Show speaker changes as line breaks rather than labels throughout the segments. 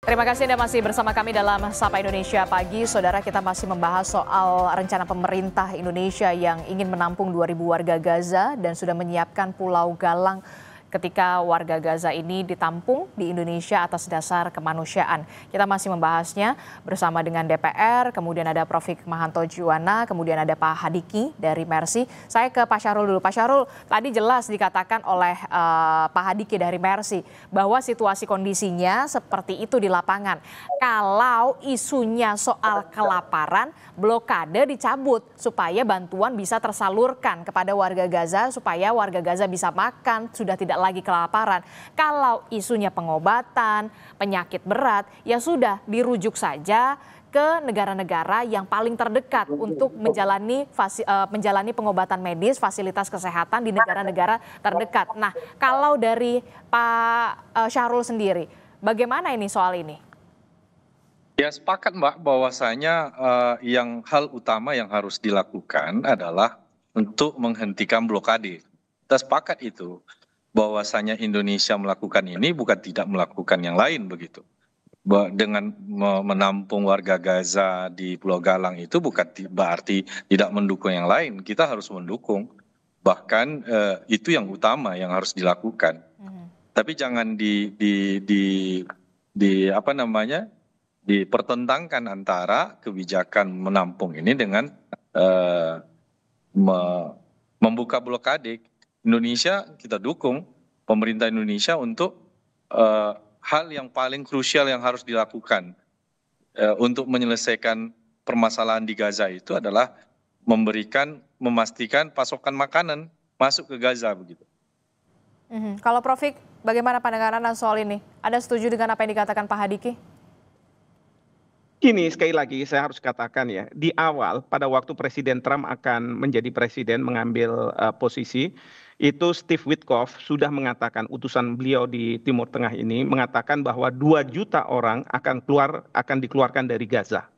Terima kasih Anda masih bersama kami dalam Sapa Indonesia Pagi. Saudara, kita masih membahas soal rencana pemerintah Indonesia yang ingin menampung 2.000 warga Gaza dan sudah menyiapkan Pulau Galang ketika warga Gaza ini ditampung di Indonesia atas dasar kemanusiaan. Kita masih membahasnya bersama dengan DPR, kemudian ada Prof. Hikmahanto Juwana, kemudian ada Pak Hadiki dari Mercy. Saya ke Pak Syahrul dulu. Pak Syahrul, tadi jelas dikatakan oleh Pak Hadiki dari Mercy bahwa situasi kondisinya seperti itu di lapangan. Kalau isunya soal kelaparan, blokade dicabut supaya bantuan bisa tersalurkan kepada warga Gaza, supaya warga Gaza bisa makan, sudah tidak lagi kelaparan. Kalau isunya pengobatan, penyakit berat, ya sudah dirujuk saja ke negara-negara yang paling terdekat untuk menjalani pengobatan medis, fasilitas kesehatan di negara-negara terdekat. Nah, kalau dari Pak Syahrul sendiri, bagaimana ini soal ini?
Ya, sepakat Mbak bahwasanya hal utama yang harus dilakukan adalah untuk menghentikan blokade. Kita sepakat itu bahwasanya Indonesia melakukan ini bukan tidak melakukan yang lain begitu. Dengan menampung warga Gaza di Pulau Galang itu bukan berarti tidak mendukung yang lain. Kita harus mendukung. Bahkan itu yang utama yang harus dilakukan. Tapi jangan dipertentangkan antara kebijakan menampung ini dengan membuka blokade. Indonesia kita dukung pemerintah Indonesia untuk hal yang paling krusial yang harus dilakukan untuk menyelesaikan permasalahan di Gaza itu adalah memastikan pasokan makanan masuk ke Gaza begitu.
Kalau Prof. bagaimana pandangan Anda soal ini? Ada setuju dengan apa yang dikatakan Pak Hadiki?
Ini sekali lagi saya harus katakan ya, di awal pada waktu Presiden Trump akan menjadi presiden mengambil posisi, itu Steve Witkoff sudah mengatakan, utusan beliau di Timur Tengah ini mengatakan bahwa 2 juta orang akan dikeluarkan dari Gaza.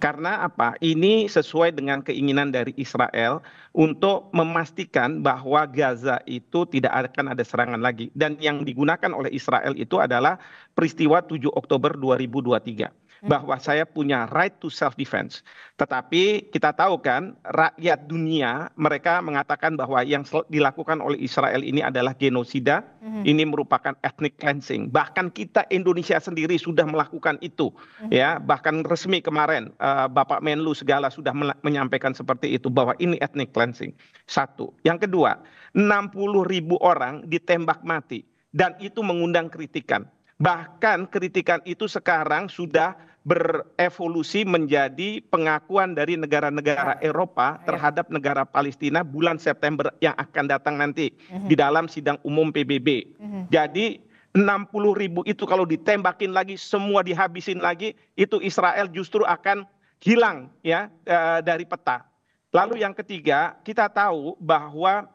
Karena apa? Ini sesuai dengan keinginan dari Israel untuk memastikan bahwa Gaza itu tidak akan ada serangan lagi. Dan yang digunakan oleh Israel itu adalah peristiwa 7 Oktober 2023. Bahwa saya punya right to self defense. Tetapi kita tahu kan rakyat dunia mereka mengatakan bahwa yang dilakukan oleh Israel ini adalah genosida, ini merupakan ethnic cleansing. Bahkan kita Indonesia sendiri sudah melakukan itu, ya. Bahkan resmi kemarin Bapak Menlu segala sudah menyampaikan seperti itu bahwa ini ethnic cleansing. Satu. Yang kedua, 60.000 orang ditembak mati dan itu mengundang kritikan. Bahkan kritikan itu sekarang sudah berevolusi menjadi pengakuan dari negara-negara Eropa terhadap negara Palestina bulan September yang akan datang nanti di dalam sidang umum PBB. Jadi 60.000 itu kalau ditembakin lagi, semua dihabisin lagi, itu Israel justru akan hilang ya dari peta. Lalu yang ketiga, kita tahu bahwa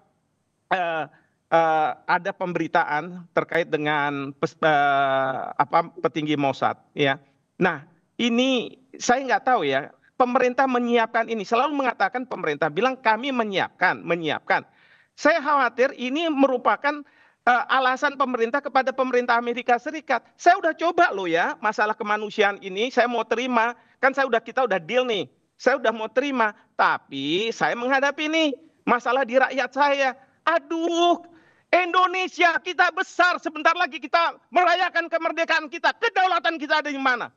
ada pemberitaan terkait dengan petinggi Mossad ya. Nah, ini saya nggak tahu ya, pemerintah menyiapkan ini, selalu mengatakan pemerintah bilang kami menyiapkan. Saya khawatir ini merupakan alasan pemerintah kepada pemerintah Amerika Serikat. Saya udah coba loh ya, masalah kemanusiaan ini saya mau terima, kan kita udah deal nih, saya udah mau terima, tapi saya menghadapi nih masalah di rakyat saya. Aduh, Indonesia kita besar, sebentar lagi kita merayakan kemerdekaan kita, kedaulatan kita ada di mana?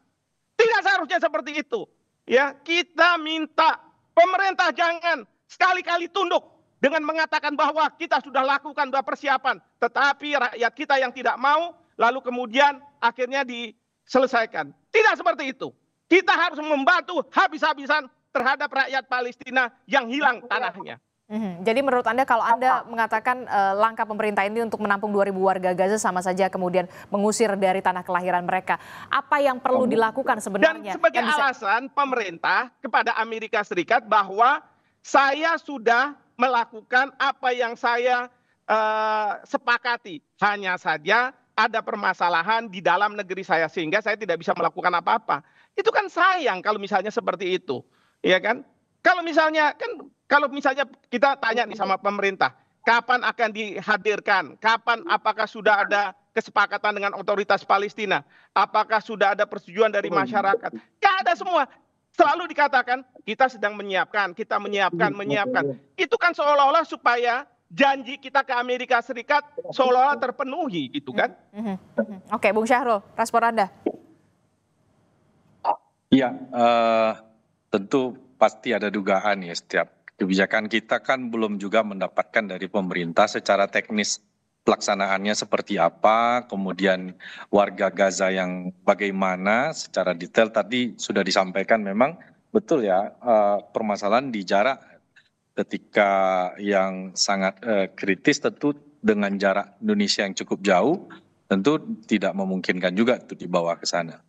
Tidak seharusnya seperti itu. Ya, kita minta pemerintah jangan sekali-kali tunduk dengan mengatakan bahwa kita sudah lakukan persiapan, tetapi rakyat kita yang tidak mau, lalu kemudian akhirnya diselesaikan. Tidak seperti itu. Kita harus membantu habis-habisan terhadap rakyat Palestina yang hilang tanahnya.
Jadi menurut Anda kalau Anda mengatakan langkah pemerintah ini untuk menampung 2.000 warga Gaza sama saja kemudian mengusir dari tanah kelahiran mereka, apa yang perlu dilakukan sebenarnya?
Dan sebagai alasan pemerintah kepada Amerika Serikat bahwa saya sudah melakukan apa yang saya sepakati, hanya saja ada permasalahan di dalam negeri saya sehingga saya tidak bisa melakukan apa-apa. Itu kan sayang kalau misalnya seperti itu, ya kan? Kalau misalnya kita tanya nih sama pemerintah, kapan akan dihadirkan? Kapan apakah sudah ada kesepakatan dengan otoritas Palestina? Apakah sudah ada persetujuan dari masyarakat? Nggak ada semua. Selalu dikatakan kita sedang menyiapkan, kita menyiapkan. Itu kan seolah-olah supaya janji kita ke Amerika Serikat seolah-olah terpenuhi gitu kan.
Oke, Bung Syahrul, respon Anda.
Ya, tentu pasti ada dugaan ya, setiap kebijakan kita kan belum juga mendapatkan dari pemerintah secara teknis pelaksanaannya seperti apa, kemudian warga Gaza yang bagaimana secara detail tadi sudah disampaikan. Memang betul ya, permasalahan di jarak ketika yang sangat kritis, tentu dengan jarak Indonesia yang cukup jauh tentu tidak memungkinkan juga untuk dibawa ke sana.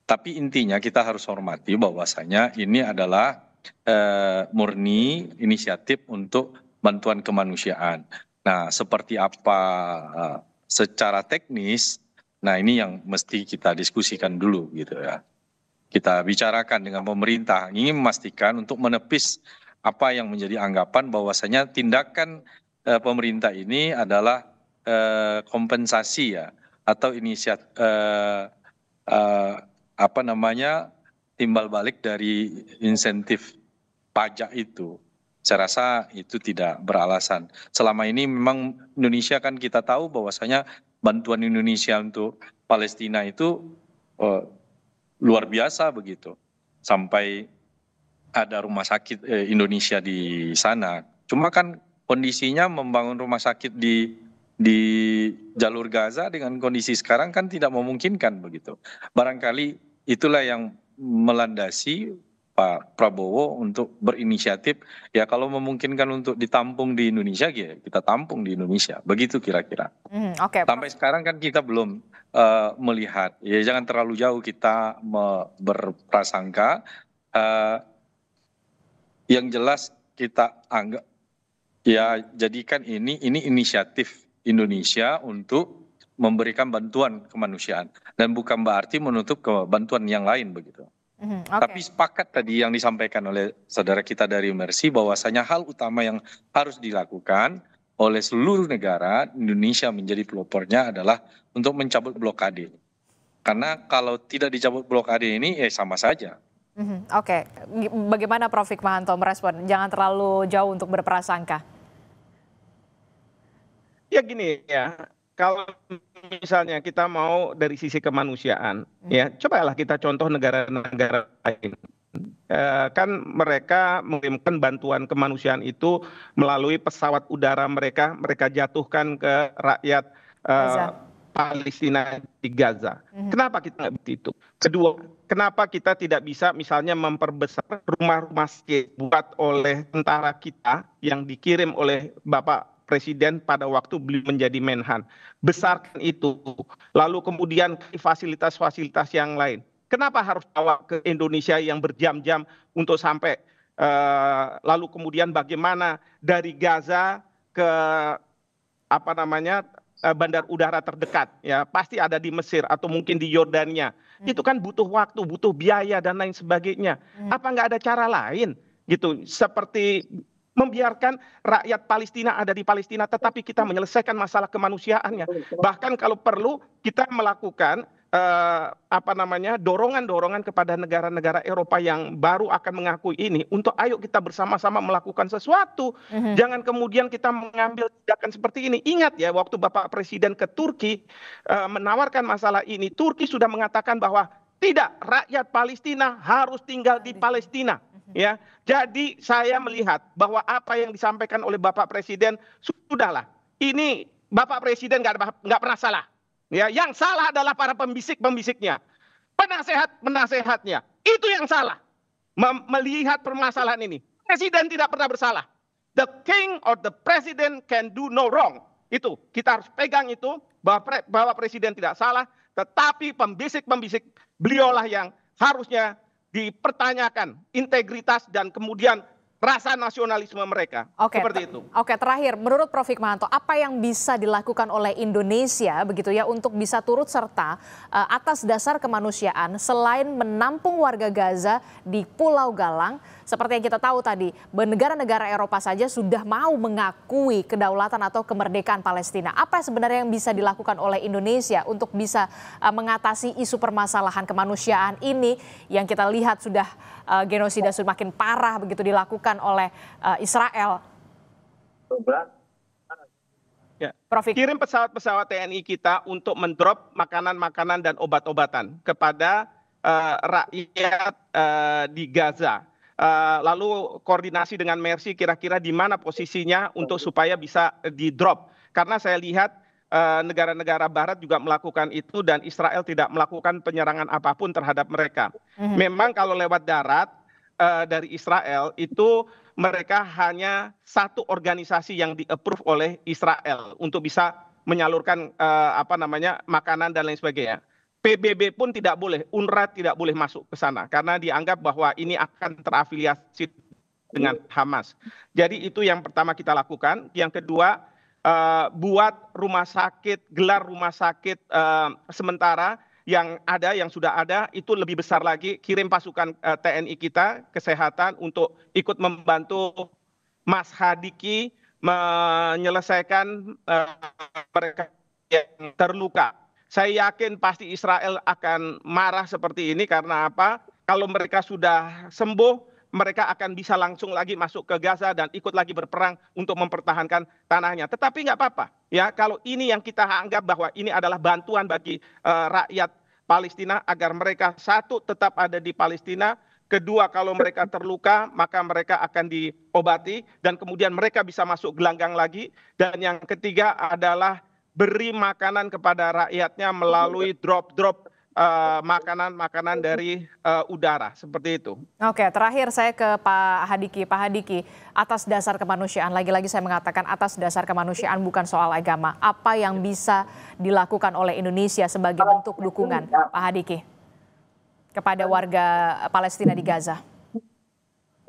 Tapi intinya kita harus hormati bahwasanya ini adalah murni inisiatif untuk bantuan kemanusiaan. Nah, seperti apa secara teknis, nah ini yang mesti kita diskusikan dulu gitu ya. Kita bicarakan dengan pemerintah, ingin memastikan untuk menepis apa yang menjadi anggapan bahwasanya tindakan pemerintah ini adalah kompensasi ya, atau inisiatif timbal balik dari insentif pajak itu. Saya rasa itu tidak beralasan. Selama ini memang Indonesia kan kita tahu bahwasanya bantuan Indonesia untuk Palestina itu luar biasa begitu. Sampai ada rumah sakit Indonesia di sana. Cuma kan kondisinya membangun rumah sakit di jalur Gaza dengan kondisi sekarang kan tidak memungkinkan begitu. Barangkali itulah yang melandasi Pak Prabowo untuk berinisiatif, ya kalau memungkinkan untuk ditampung di Indonesia, ya kita tampung di Indonesia. Begitu kira-kira.
Oke.
Sampai sekarang kan kita belum melihat, ya jangan terlalu jauh kita berprasangka. Yang jelas kita anggap, ya jadikan ini inisiatif Indonesia untuk memberikan bantuan kemanusiaan dan bukan berarti menutup ke bantuan yang lain begitu. Tapi sepakat tadi yang disampaikan oleh saudara kita dari Mercy bahwasanya hal utama yang harus dilakukan oleh seluruh negara, Indonesia menjadi pelopornya, adalah untuk mencabut blokade. Karena kalau tidak dicabut blokade ini sama saja.
Oke, bagaimana Prof. Hikmahanto merespon? Jangan terlalu jauh untuk berprasangka.
Ya gini ya, kalau misalnya kita mau dari sisi kemanusiaan, ya cobalah kita contoh negara-negara lain. Kan mereka mengirimkan bantuan kemanusiaan itu melalui pesawat udara mereka jatuhkan ke rakyat Palestina di Gaza. Kenapa kita nggak begitu? Kedua, kenapa kita tidak bisa misalnya memperbesar rumah-rumah sakit buat oleh tentara kita yang dikirim oleh Bapak Presiden pada waktu beliau menjadi Menhan. Besarkan itu, lalu kemudian fasilitas-fasilitas yang lain. Kenapa harus bawa ke Indonesia yang berjam-jam untuk sampai, lalu kemudian bagaimana dari Gaza ke bandar udara terdekat, ya pasti ada di Mesir atau mungkin di Yordania. Itu kan butuh waktu, butuh biaya dan lain sebagainya. Apa nggak ada cara lain gitu, seperti membiarkan rakyat Palestina ada di Palestina, tetapi kita menyelesaikan masalah kemanusiaannya. Bahkan kalau perlu kita melakukan dorongan-dorongan kepada negara-negara Eropa yang baru akan mengakui ini untuk ayo kita bersama-sama melakukan sesuatu. Jangan kemudian kita mengambil tindakan seperti ini. Ingat ya, waktu Bapak Presiden ke Turki menawarkan masalah ini, Turki sudah mengatakan bahwa tidak, rakyat Palestina harus tinggal di Palestina. Ya, jadi saya melihat bahwa apa yang disampaikan oleh Bapak Presiden sudahlah. Ini Bapak Presiden nggak pernah salah. Ya, yang salah adalah para pembisik-pembisiknya, penasehat-penasehatnya. Itu yang salah. Melihat permasalahan ini, Presiden tidak pernah bersalah. The king or the president can do no wrong. Itu kita harus pegang itu, bahwa Presiden tidak salah, tetapi pembisik-pembisik beliaulah yang harusnya dipertanyakan integritas dan kemudian rasa nasionalisme mereka.
Oke,
Seperti itu.
Oke, terakhir, menurut Prof. Hikmahanto, apa yang bisa dilakukan oleh Indonesia begitu ya untuk bisa turut serta atas dasar kemanusiaan selain menampung warga Gaza di Pulau Galang, seperti yang kita tahu tadi, negara-negara Eropa saja sudah mau mengakui kedaulatan atau kemerdekaan Palestina. Apa sebenarnya yang bisa dilakukan oleh Indonesia untuk bisa mengatasi isu permasalahan kemanusiaan ini yang kita lihat sudah genosida semakin parah begitu dilakukan oleh Israel.
Ya.
Prof.
Kirim pesawat-pesawat TNI kita untuk mendrop makanan-makanan dan obat-obatan kepada rakyat di Gaza. Lalu koordinasi dengan Mercy kira-kira di mana posisinya untuk supaya bisa di drop. Karena saya lihat negara-negara Barat juga melakukan itu dan Israel tidak melakukan penyerangan apapun terhadap mereka. Memang kalau lewat darat dari Israel itu mereka hanya satu organisasi yang di-approve oleh Israel untuk bisa menyalurkan makanan dan lain sebagainya. PBB pun tidak boleh, UNRWA tidak boleh masuk ke sana karena dianggap bahwa ini akan terafiliasi dengan Hamas. Jadi itu yang pertama kita lakukan. Yang kedua, buat rumah sakit, gelar rumah sakit sementara yang sudah ada itu lebih besar lagi, kirim pasukan TNI kita kesehatan untuk ikut membantu Mas Hadiki menyelesaikan mereka yang terluka. Saya yakin pasti Israel akan marah seperti ini karena apa? Kalau mereka sudah sembuh, mereka akan bisa langsung lagi masuk ke Gaza dan ikut lagi berperang untuk mempertahankan tanahnya. Tetapi nggak apa-apa, ya kalau ini yang kita anggap bahwa ini adalah bantuan bagi rakyat Palestina agar mereka satu tetap ada di Palestina, kedua kalau mereka terluka maka mereka akan diobati dan kemudian mereka bisa masuk gelanggang lagi, dan yang ketiga adalah beri makanan kepada rakyatnya melalui drop-drop makanan-makanan dari udara, seperti itu.
Oke, terakhir saya ke Pak Hadiki. Pak Hadiki, atas dasar kemanusiaan, lagi-lagi saya mengatakan atas dasar kemanusiaan bukan soal agama. Apa yang bisa dilakukan oleh Indonesia sebagai bentuk dukungan, Pak Hadiki, kepada warga Palestina di Gaza?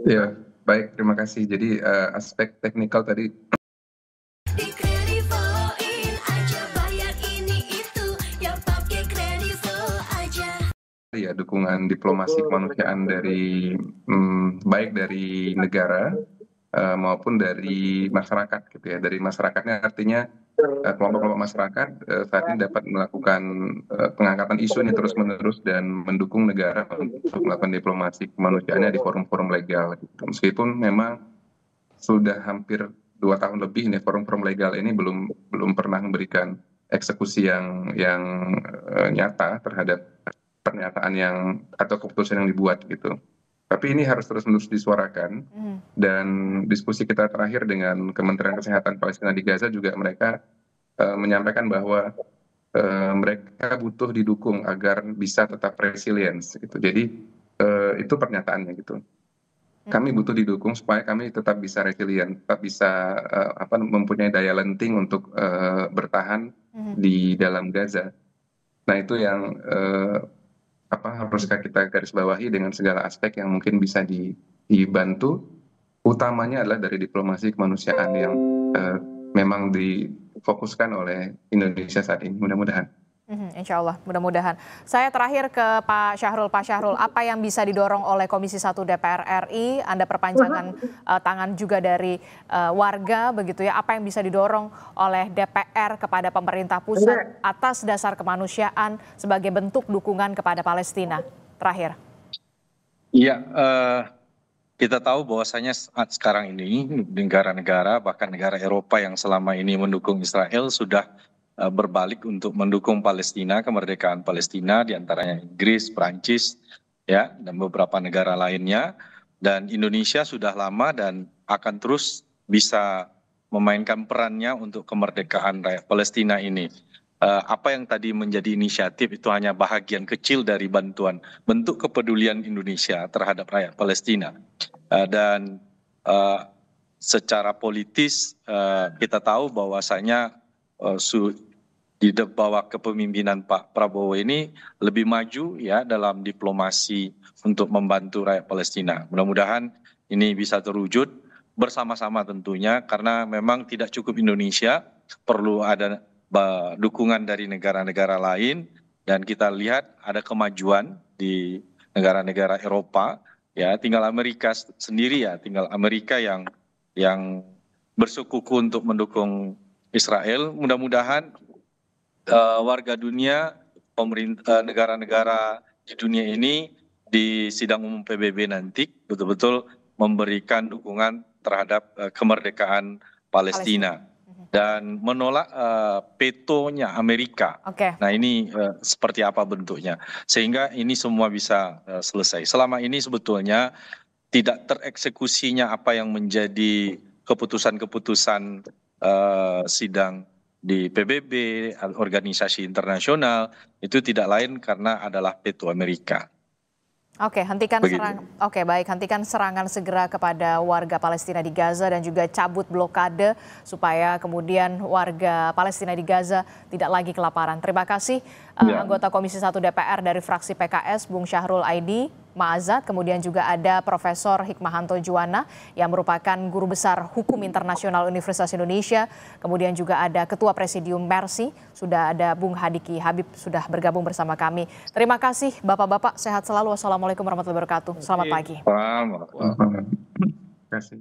Ya, baik, terima kasih. Jadi aspek teknikal tadi ya, dukungan diplomasi kemanusiaan dari baik dari negara maupun dari masyarakat gitu ya. Dari masyarakatnya artinya kelompok-kelompok masyarakat saat ini dapat melakukan pengangkatan isu ini terus-menerus dan mendukung negara untuk melakukan diplomasi kemanusiaannya di forum-forum legal gitu. Meskipun memang sudah hampir 2 tahun lebih nih forum-forum legal ini belum pernah memberikan eksekusi yang nyata terhadap pernyataan atau keputusan yang dibuat gitu. Tapi ini harus terus-menerus disuarakan, dan diskusi kita terakhir dengan Kementerian Kesehatan Palestina di Gaza juga mereka menyampaikan bahwa mereka butuh didukung agar bisa tetap resilience gitu. Jadi itu pernyataannya gitu. Kami butuh didukung supaya kami tetap bisa resilient, tetap bisa mempunyai daya lenting untuk bertahan di dalam Gaza. Nah itu yang harus kita garis bawahi dengan segala aspek yang mungkin bisa dibantu, utamanya adalah dari diplomasi kemanusiaan yang memang difokuskan oleh Indonesia saat ini, mudah-mudahan.
Insya Allah, mudah-mudahan. Saya terakhir ke Pak Syahrul. Pak Syahrul, apa yang bisa didorong oleh Komisi 1 DPR RI? Anda perpanjangan tangan juga dari warga, begitu ya. Apa yang bisa didorong oleh DPR kepada pemerintah pusat atas dasar kemanusiaan sebagai bentuk dukungan kepada Palestina? Terakhir.
Iya, kita tahu bahwasanya sekarang ini negara-negara, bahkan negara Eropa yang selama ini mendukung Israel sudah berbalik untuk mendukung Palestina, kemerdekaan Palestina, diantaranya Inggris, Prancis, ya, dan beberapa negara lainnya. Dan Indonesia sudah lama dan akan terus bisa memainkan perannya untuk kemerdekaan rakyat Palestina ini. Apa yang tadi menjadi inisiatif itu hanya bahagian kecil dari bantuan bentuk kepedulian Indonesia terhadap rakyat Palestina. Dan secara politis kita tahu bahwasanya di bawah kepemimpinan Pak Prabowo ini lebih maju ya dalam diplomasi untuk membantu rakyat Palestina. Mudah-mudahan ini bisa terwujud bersama-sama tentunya, karena memang tidak cukup Indonesia, perlu ada dukungan dari negara-negara lain, dan kita lihat ada kemajuan di negara-negara Eropa, ya tinggal Amerika sendiri ya, tinggal Amerika yang bersikukuh untuk mendukung Israel. Mudah-mudahan warga dunia, pemerintah, negara-negara di dunia ini di sidang umum PBB nanti betul-betul memberikan dukungan terhadap kemerdekaan Palestina dan menolak vetonya Amerika. Nah ini seperti apa bentuknya, sehingga ini semua bisa selesai. Selama ini sebetulnya tidak tereksekusinya apa yang menjadi keputusan-keputusan sidang di PBB, organisasi internasional, itu tidak lain karena adalah veto Amerika.
Oke, hentikan serangan segera kepada warga Palestina di Gaza dan juga cabut blokade supaya kemudian warga Palestina di Gaza tidak lagi kelaparan. Terima kasih anggota Komisi 1 DPR dari fraksi PKS, Bung Syahrul Aidi Ma'azat, kemudian juga ada Profesor Hikmahanto Juwana yang merupakan Guru Besar Hukum Internasional Universitas Indonesia, kemudian juga ada Ketua Presidium Mercy, sudah ada Bung Hadiki Habib sudah bergabung bersama kami. Terima kasih Bapak-Bapak, sehat selalu. Wassalamualaikum warahmatullahi wabarakatuh. Selamat pagi.
Terima kasih.